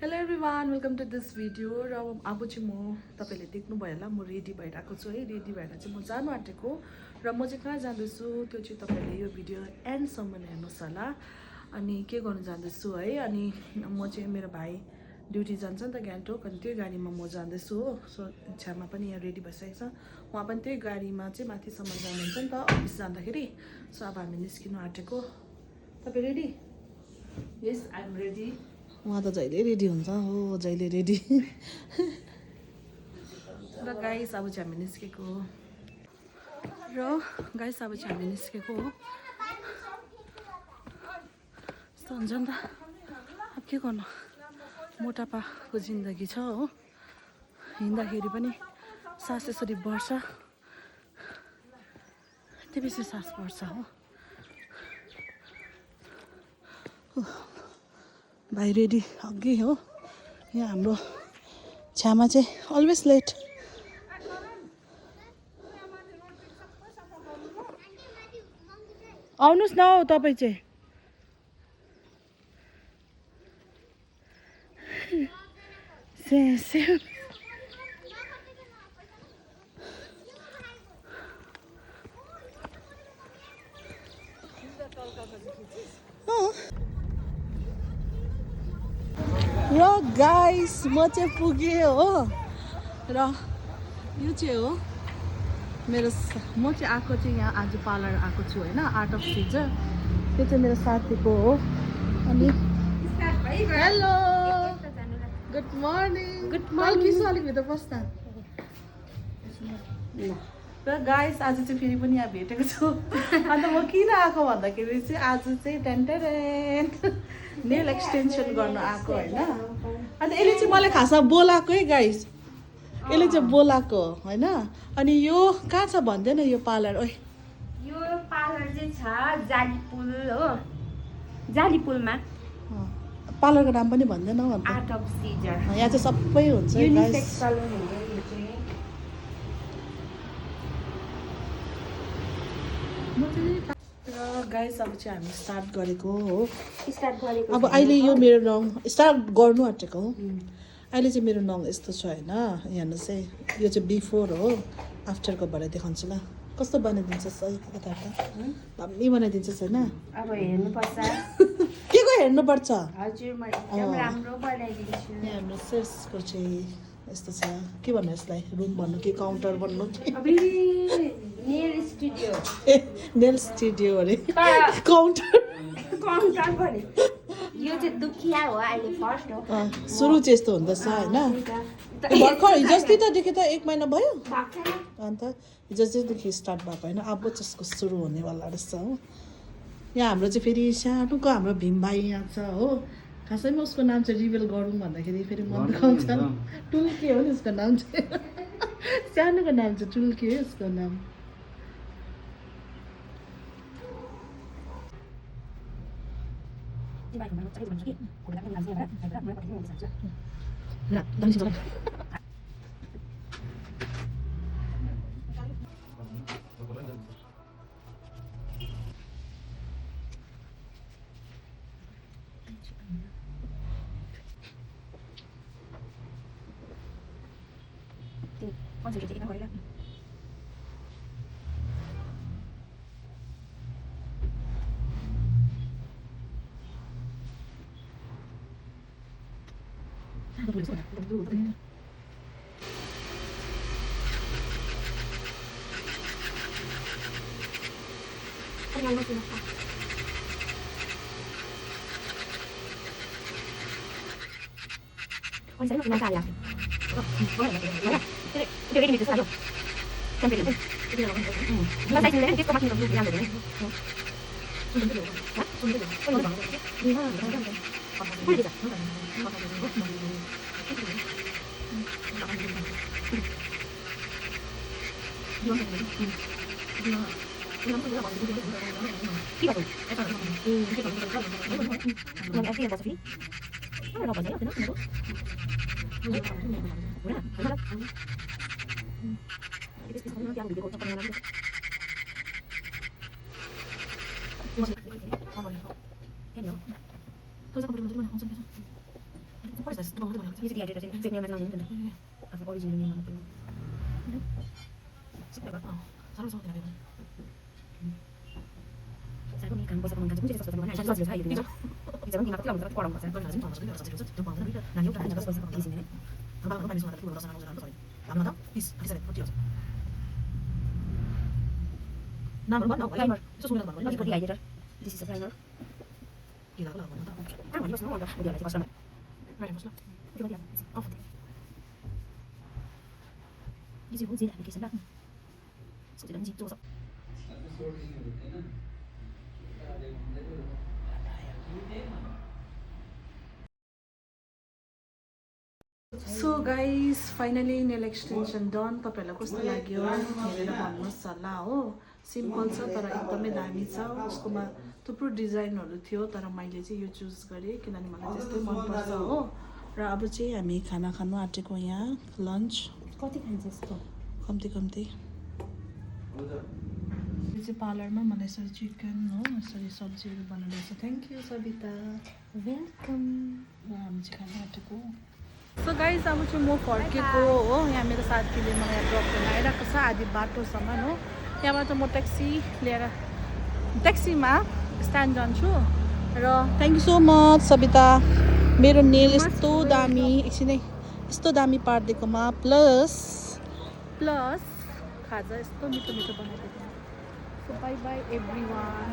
hello everyone welcome to this video र अब चाहिँ म तपाईँले देख्नुभयो होला म रेडी भइरहेको छु है रेडी भएर चाहिँ म जानु आँटेको र म चाहिँ कहाँ जाँदैछु त्यो चाहिँ तपाईँले यो भिडियो एन्डसम्म हेर्नुहोस् होला अनि के गर्नु जाँदैछु है अनि म चाहिँ मेरो भाइ ड्युटी जान्छ नि त गान्तोक अनि त्यही गाडीमा म जाँदैछु हो सो छ्यामा पनि यहाँ रेडी भइसकेको छ उहाँ पनि त्यही गाडीमा चाहिँ माथिसम्म जानुहुन्छ नि त अफिस जाँदाखेरि सो अब हामी निस्किनु आँटेको तपाईँ ready yes I am ready उहाँ त जहिले रेडी हुन्छ हो जहिले रेडी र गाइस अब चाहिँ हामी निस्केको र गाइस अब चाहिँ हामी निस्केको हो यस्तो हुन्छ नि त अब के गर्नु मोटापाको जिन्दगी छ हो हिँड्दाखेरि पनि सास यसरी बढ्छ यति बेसी सास बढ्छ हो भाइ रेडी अघि हो यहाँ हाम्रो छ्यामा चाहिँ अलवेज लेट आउनुहोस् न हौ तपाईँ चाहिँ र गाइस म चाहिँ पुगेँ हो र यो चाहिँ हो मेरो म चाहिँ आएको चाहिँ यहाँ आज पार्लर आएको छु होइन आर्ट अफ सिजर त्यो चाहिँ मेरो साथीको हो अनि हेलो गुड मर्निङ किसो अलिक भित्र बस्दा र गाइस आज चाहिँ फेरि पनि यहाँ भेटेको छु अन्त म किन आएको भन्दाखेरि चाहिँ आज चाहिँ टेन्टेरेन नेल एक्सटेन्सन गर्नु आएको होइन अन्त यसले चाहिँ मलाई खासमा बोलाएको है गाइस यसले चाहिँ बोलाएको होइन अनि यो कहाँ छ भन्दैन यो पार्लर ओइ यो पार्लर चाहिँ छ जालीपुल हो जालीपुलमा पार्लरको नाम पनि भन्दैन हौ अन्त आर्ट अफ सिजर यहाँ चाहिँ सबै हुन्छ है युनिसेक्स गाइस सलुन हो यो चाहिँ र गाइस अब चाहिँ हामी स्टार्ट गरेको हो स्टार्ट गरेको अब अहिले यो मेरो नङ स्टार्ट गर्नु आँटेको हो अहिले चाहिँ मेरो नङ यस्तो छ होइन हेर्नुहोस् है यो चाहिँ बिफोर हो आफ्टरको भएर देखाउँछु ल कस्तो बनाइदिन्छस् है यताउता दामी बनाइदिन्छस् होइन अब हेर्नुपर्छ के को हेर्नुपर्छ हजुर म एकदम राम्रो बनाइदिन्छु यहाँ हाम्रो सेल्सको चाहिँ यस्तो छ के भन्नु यसलाई रुम भन्नु कि काउन्टर भन्नु कि अब नेल स्टुडियो ए नेल स्टुडियो अरे काउन्टर काउन्टर भने यो चाहिँ दुखिया हो अहिले फर्स्ट हो सुरु चाहिँ यस्तो हुँदैछ होइन भर्खर हिजोस्ति त देखेँ त 1 महिना भयो अन्त हिजोदेखि स्टार्ट भएको होइन अब त्यसको सुरु हुनेवाला रहेछ हो यहाँ हाम्रो चाहिँ फेरि सानोको हाम्रो भीम भाइ यहाँ छ हो खासैमा उसको नाम चाहिँ रिभिल गरौँ भन्दाखेरि फेरि मन दुखाउँछ टुल्के हो नि उसको नाम चाहिँ सानोको नाम चाहिँ टुल्के हो उसको नाम यो चाहिँ डिहाइड्रेट चाहिँ फेक नेममा लाउने नि त आफ्नो ओरिजिनल नेममा पनि सानो नि काम पैसा कमाउनु कुन चाहिँ सस्तो भने सजिलो छ यो दिन हिजो पनि दिमाग कति पढाउनु पर्छ नानी एउटा पैसा कमाउनु दिने dehydrator this is a primer Easy hôn gì lại cái sân đất sự đánh gì做sao so guys finally nail extension done तपाईँहरूलाई कस्तो लाग्यो हेरेर भन्नुहोस् होला हो सिम्पल छ तर एकदमै दामी छ उसकोमा थुप्रो डिजाइनहरू थियो तर मैले चाहिँ यो चुज गरेँ किनभने मलाई त्यस्तै मनपर्छ हो र अब चाहिँ हामी खाना खानु आँटेको यहाँ लन्च कति खान्छ यस्तो कम्ती कम्ती यो चाहिँ पार्लरमा मलाई यसरी चिकन हो यसरी सब्जीहरू बनाउँदैछ थ्याङ्क यू सबिता वेलकम र हामी चाहिँ खानु आँटेको सो गाइस अब चाहिँ म फर्केको हो यहाँ मेरो साथीले मलाई ड्रप गर्न आइरहेको छ आधी बाटोसम्म हो त्यहाँबाट म ट्याक्सी लिएर ट्याक्सीमा स्ट्यान्ड जान्छु र thank you so much Sabita मेरो नेल यस्तो दामी एकछिनै यस्तो दामी पारिदिएकोमा प्लस खाजा यस्तो मिठो मिठो बनाइदिएको so by by every one